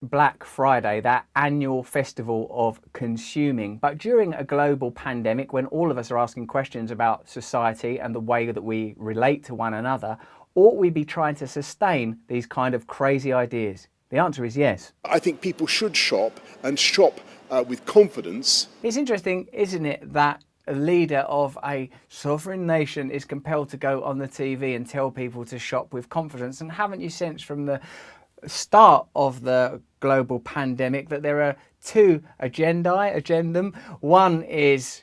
Black Friday, that annual festival of consuming. But during a global pandemic, when all of us are asking questions about society and the way that we relate to one another, ought we be trying to sustain these kind of crazy ideas? The answer is yes. I think people should shop and shop with confidence. It's interesting, isn't it, that a leader of a sovereign nation is compelled to go on the TV and tell people to shop with confidence? And haven't you sensed from the start of the global pandemic that there are two agendum? One is,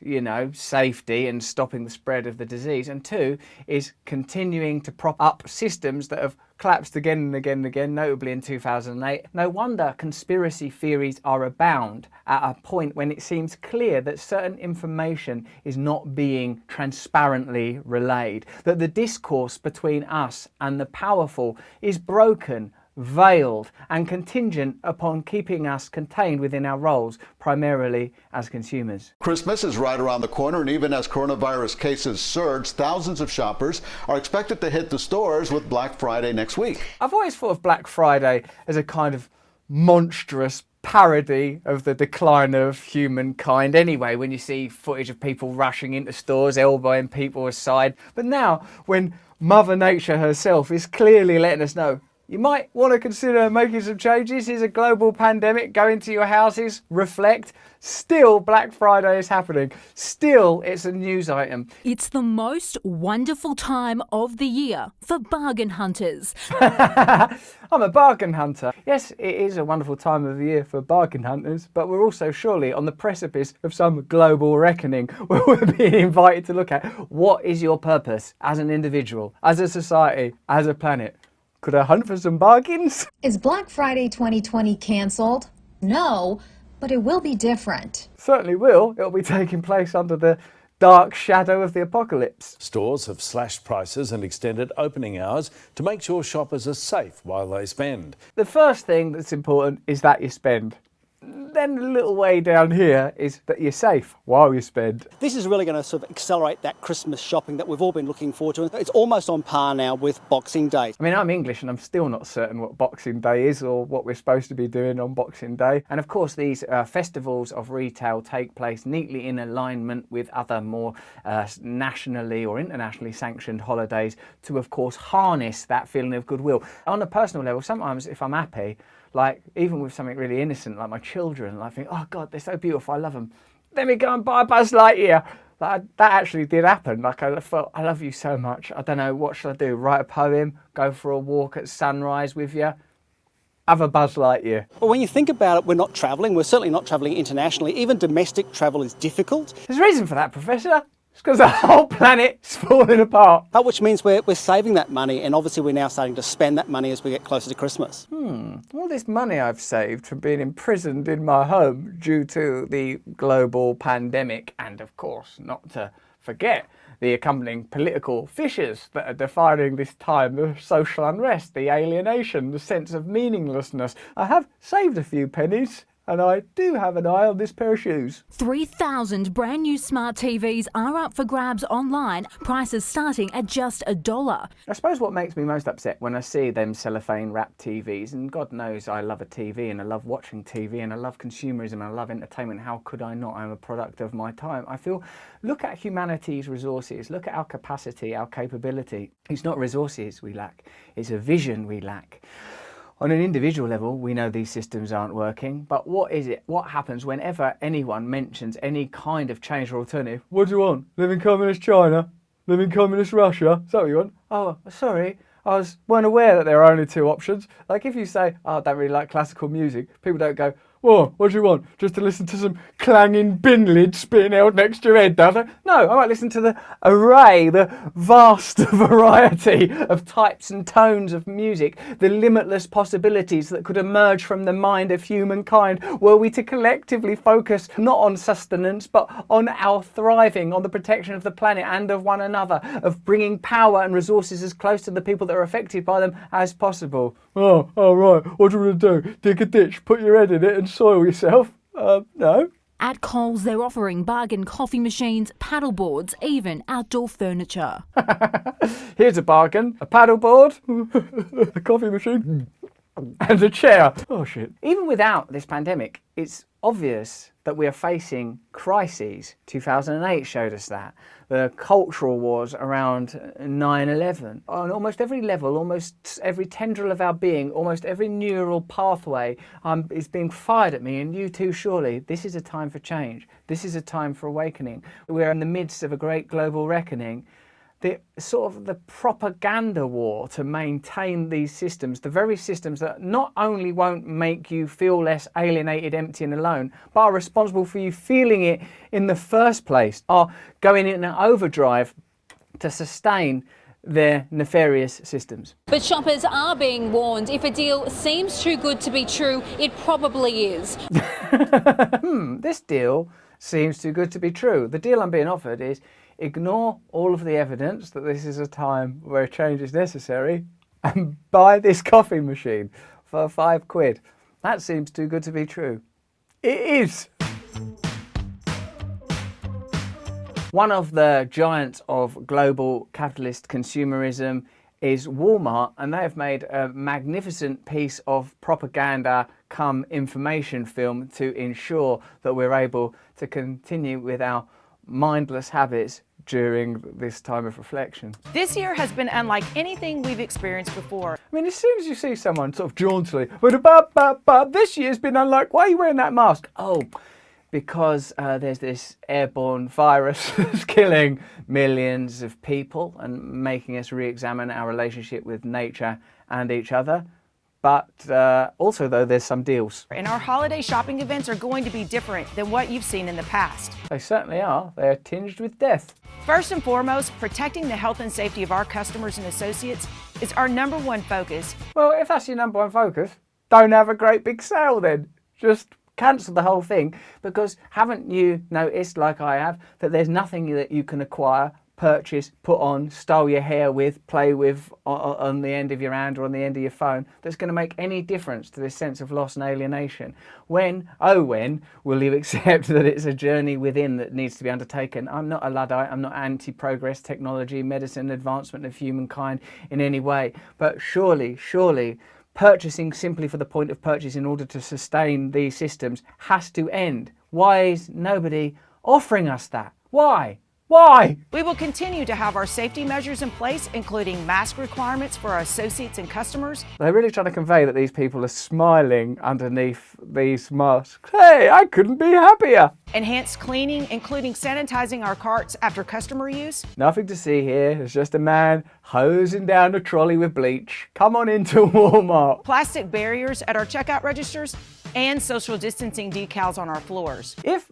safety and stopping the spread of the disease, and two is continuing to prop up systems that have collapsed again and again and again, notably in 2008. No wonder conspiracy theories are abound at a point when it seems clear that certain information is not being transparently relayed, that the discourse between us and the powerful is broken, veiled and contingent upon keeping us contained within our roles, primarily as consumers. Christmas is right around the corner, and even as coronavirus cases surge, thousands of shoppers are expected to hit the stores with Black Friday next week. I've always thought of Black Friday as a kind of monstrous parody of the decline of humankind anyway, when you see footage of people rushing into stores, elbowing people aside. But now, when Mother Nature herself is clearly letting us know, you might want to consider making some changes. Here's a global pandemic. Go into your houses, reflect. Still, Black Friday is happening. Still, it's a news item. It's the most wonderful time of the year for bargain hunters. I'm a bargain hunter. Yes, it is a wonderful time of the year for bargain hunters, but we're also surely on the precipice of some global reckoning where we're being invited to look at what is your purpose as an individual, as a society, as a planet. Could I hunt for some bargains? Is Black Friday 2020 cancelled? No, but it will be different. Certainly will. It'll be taking place under the dark shadow of the apocalypse. Stores have slashed prices and extended opening hours to make sure shoppers are safe while they spend. The first thing that's important is that you spend. Then a little way down here is that you're safe while you spend. This is really going to sort of accelerate that Christmas shopping that we've all been looking forward to. It's almost on par now with Boxing Day. I mean, I'm English and I'm still not certain what Boxing Day is or what we're supposed to be doing on Boxing Day. And of course, these festivals of retail take place neatly in alignment with other more nationally or internationally sanctioned holidays to, of course, harness that feeling of goodwill. On a personal level, sometimes if I'm happy, like even with something really innocent like my children, I think, oh God, they're so beautiful, I love them. Let me go and buy a Buzz Lightyear. That actually did happen. Like I felt, I love you so much. I don't know, what should I do? Write a poem, go for a walk at sunrise with you, have a Buzz Lightyear. But when you think about it, we're not travelling. We're certainly not travelling internationally. Even domestic travel is difficult. There's a reason for that, Professor. It's because the whole planet's falling apart. Which means we're saving that money, and obviously we're now starting to spend that money as we get closer to Christmas. All this money I've saved from being imprisoned in my home due to the global pandemic, and of course, not to forget the accompanying political fissures that are defining this time of social unrest, the alienation, the sense of meaninglessness. I have saved a few pennies. And I do have an eye on this pair of shoes. 3,000 brand new smart TVs are up for grabs online, prices starting at just $1. I suppose what makes me most upset when I see them cellophane wrapped TVs, and God knows I love a TV and I love watching TV and I love consumerism and I love entertainment. How could I not? I'm a product of my time. I feel, look at humanity's resources, look at our capacity, our capability. It's not resources we lack, it's a vision we lack. On an individual level, we know these systems aren't working, but what is it? What happens whenever anyone mentions any kind of change or alternative? What do you want? Live in communist China? Live in communist Russia? Is that what you want? Oh, sorry, I weren't aware that there are only two options. Like if you say, oh, I don't really like classical music, people don't go, whoa, what do you want? Just to listen to some clanging bin lids being held next to your head, does it? No, I might listen to the array, the vast variety of types and tones of music, the limitless possibilities that could emerge from the mind of humankind were we to collectively focus not on sustenance, but on our thriving, on the protection of the planet and of one another, of bringing power and resources as close to the people that are affected by them as possible. Oh, right, what do you want to do? Dig a ditch, put your head in it and soil yourself? No. At Coles, they're offering bargain coffee machines, paddle boards, even outdoor furniture. Here's a bargain, a paddle board, a coffee machine. and a chair. Oh shit. Even without this pandemic, it's obvious that we are facing crises. 2008 showed us that. The cultural wars around 9/11. On almost every level, almost every tendril of our being, almost every neural pathway is being fired at me, and you too surely. This is a time for change. This is a time for awakening. We're in the midst of a great global reckoning. The sort of the propaganda war to maintain these systems, the very systems that not only won't make you feel less alienated, empty and alone, but are responsible for you feeling it in the first place, are going in an overdrive to sustain their nefarious systems. But shoppers are being warned, if a deal seems too good to be true, it probably is. This deal seems too good to be true. The deal I'm being offered is ignore all of the evidence that this is a time where change is necessary and buy this coffee machine for £5. That seems too good to be true. It is. One of the giants of global capitalist consumerism is Walmart, and they have made a magnificent piece of propaganda come information film to ensure that we're able to continue with our mindless habits during this time of reflection. This year has been unlike anything we've experienced before. I mean, as soon as you see someone sort of jauntily, this year's been unlike, why are you wearing that mask? Oh, because there's this airborne virus that's killing millions of people and making us re-examine our relationship with nature and each other. But also, though, there's some deals. And our holiday shopping events are going to be different than what you've seen in the past. They certainly are. They are tinged with death. First and foremost, protecting the health and safety of our customers and associates is our #1 focus. Well, if that's your #1 focus, don't have a great big sale then. Just cancel the whole thing, because haven't you noticed, like I have, that there's nothing that you can acquire, purchase, put on, style your hair with, play with on the end of your hand or on the end of your phone that's going to make any difference to this sense of loss and alienation? When will you accept that it's a journey within that needs to be undertaken? I'm not a Luddite, I'm not anti-progress, technology, medicine, advancement of humankind in any way, but surely, purchasing simply for the point of purchase in order to sustain these systems has to end. Why is nobody offering us that? Why? Why? We will continue to have our safety measures in place, including mask requirements for our associates and customers. They're really trying to convey that these people are smiling underneath these masks. Hey, I couldn't be happier. Enhanced cleaning, including sanitizing our carts after customer use. Nothing to see here. It's just a man hosing down a trolley with bleach. Come on into Walmart. Plastic barriers at our checkout registers and social distancing decals on our floors. If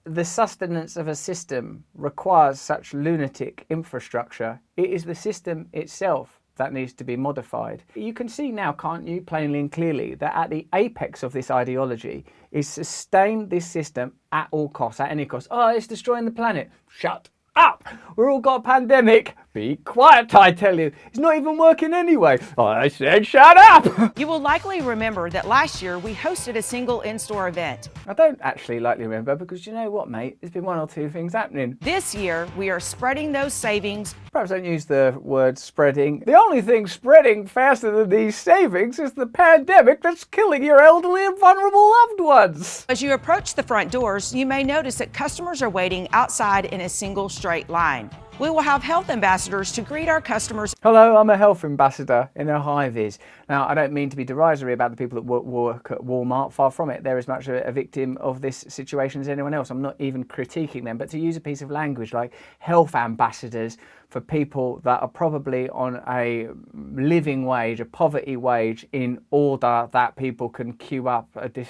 the sustenance of a system requires such lunatic infrastructure, it is the system itself that needs to be modified. You can see now, can't you, plainly and clearly, that at the apex of this ideology is sustain this system at all costs, at any cost. Oh, it's destroying the planet. Shut up! We've all got a pandemic. Be quiet, I tell you. It's not even working anyway. I said shut up! You will likely remember that last year we hosted a single in-store event. I don't actually likely remember, because you know what, mate? There's been one or two things happening. This year we are spreading those savings. Perhaps don't use the word spreading. The only thing spreading faster than these savings is the pandemic that's killing your elderly and vulnerable loved ones. As you approach the front doors, you may notice that customers are waiting outside in a single straight line. We will have health ambassadors to greet our customers. Hello, I'm a health ambassador in a high-vis. Now, I don't mean to be derisory about the people that work at Walmart. Far from it. They're as much a victim of this situation as anyone else. I'm not even critiquing them. But to use a piece of language like health ambassadors for people that are probably on a living wage, a poverty wage, in order that people can queue up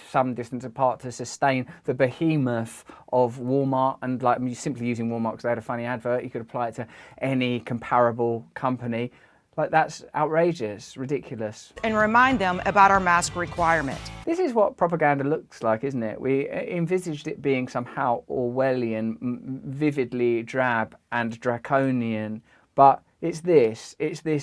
some distance apart to sustain the behemoth of Walmart. And like, I'm simply using Walmart because they had a funny advert. You could apply it to any comparable company. Like, that's outrageous, ridiculous. And remind them about our mask requirement. This is what propaganda looks like, isn't it? We envisaged it being somehow Orwellian, vividly drab and draconian, but it's this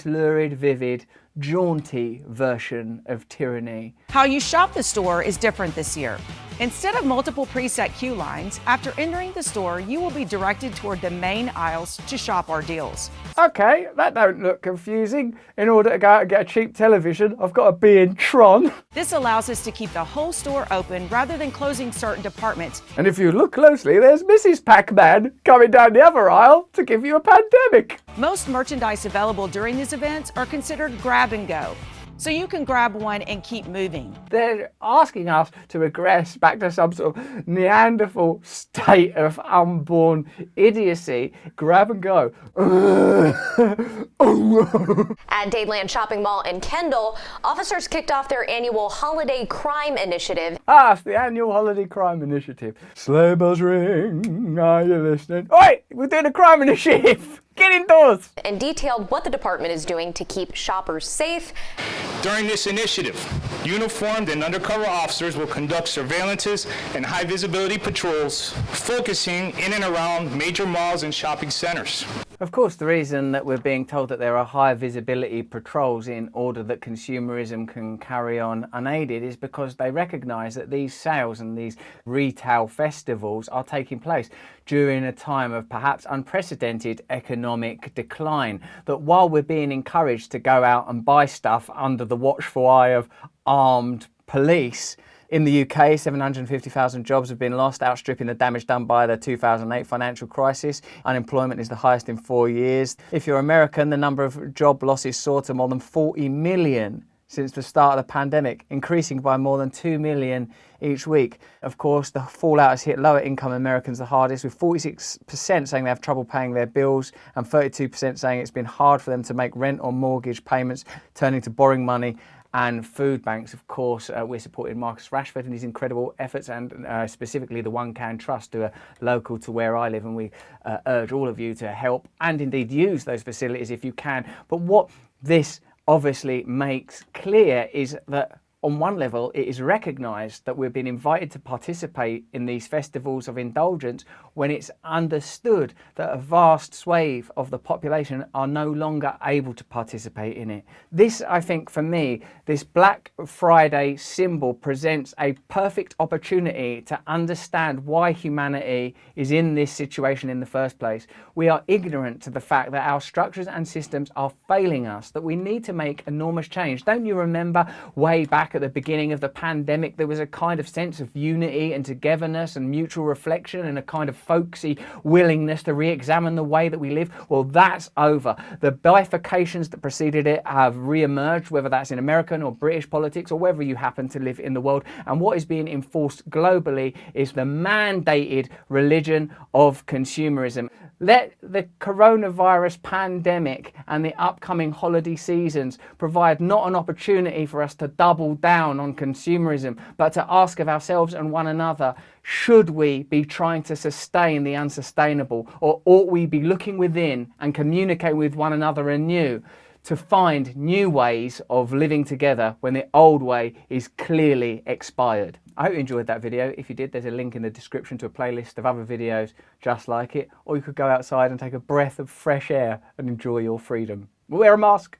lurid, vivid, jaunty version of tyranny. How you shop the store is different this year. Instead of multiple preset queue lines, after entering the store, you will be directed toward the main aisles to shop our deals. Okay, that don't look confusing. In order to go out and get a cheap television, I've got to be in Tron. This allows us to keep the whole store open rather than closing certain departments. And if you look closely, there's Mrs. Pac-Man coming down the other aisle to give you a pandemic. Most merchandise available during these events are considered grab and go, so you can grab one and keep moving. They're asking us to regress back to some sort of Neanderthal state of unborn idiocy. Grab and go. At Dadeland Shopping Mall in Kendall, officers kicked off their annual Holiday Crime Initiative. Ah, it's the annual Holiday Crime Initiative. Sleigh bells ring, are you listening? Oi, we're doing a crime initiative. Get indoors. And detailed what the department is doing to keep shoppers safe. During this initiative, uniformed and undercover officers will conduct surveillances and high visibility patrols, focusing in and around major malls and shopping centers. Of course, the reason that we're being told that there are high visibility patrols in order that consumerism can carry on unaided is because they recognise that these sales and these retail festivals are taking place during a time of perhaps unprecedented economic decline. That while we're being encouraged to go out and buy stuff under the watchful eye of armed police, in the UK, 750,000 jobs have been lost, outstripping the damage done by the 2008 financial crisis. Unemployment is the highest in 4 years. If you're American, the number of job losses soared to more than 40 million since the start of the pandemic, increasing by more than 2 million each week. Of course, the fallout has hit lower income Americans the hardest, with 46% saying they have trouble paying their bills and 32% saying it's been hard for them to make rent or mortgage payments, turning to borrowing money and food banks. Of course, we're supporting Marcus Rashford and his incredible efforts, and specifically the One Can Trust, who are local to where I live, and we urge all of you to help and indeed use those facilities if you can. But what this obviously makes clear is that on one level, it is recognised that we've been invited to participate in these festivals of indulgence when it's understood that a vast swathe of the population are no longer able to participate in it. This, I think, for me, this Black Friday symbol presents a perfect opportunity to understand why humanity is in this situation in the first place. We are ignorant to the fact that our structures and systems are failing us, that we need to make enormous change. Don't you remember way back at the beginning of the pandemic, there was a kind of sense of unity and togetherness and mutual reflection and a kind of folksy willingness to re-examine the way that we live? Well, that's over. The bifurcations that preceded it have re-emerged, whether that's in American or British politics or wherever you happen to live in the world. And what is being enforced globally is the mandated religion of consumerism. Let the coronavirus pandemic and the upcoming holiday seasons provide not an opportunity for us to double down on consumerism, but to ask of ourselves and one another, should we be trying to sustain the unsustainable, or ought we be looking within and communicating with one another anew to find new ways of living together when the old way is clearly expired? I hope you enjoyed that video. If you did, there's a link in the description to a playlist of other videos just like it, or you could go outside and take a breath of fresh air and enjoy your freedom. Wear a mask.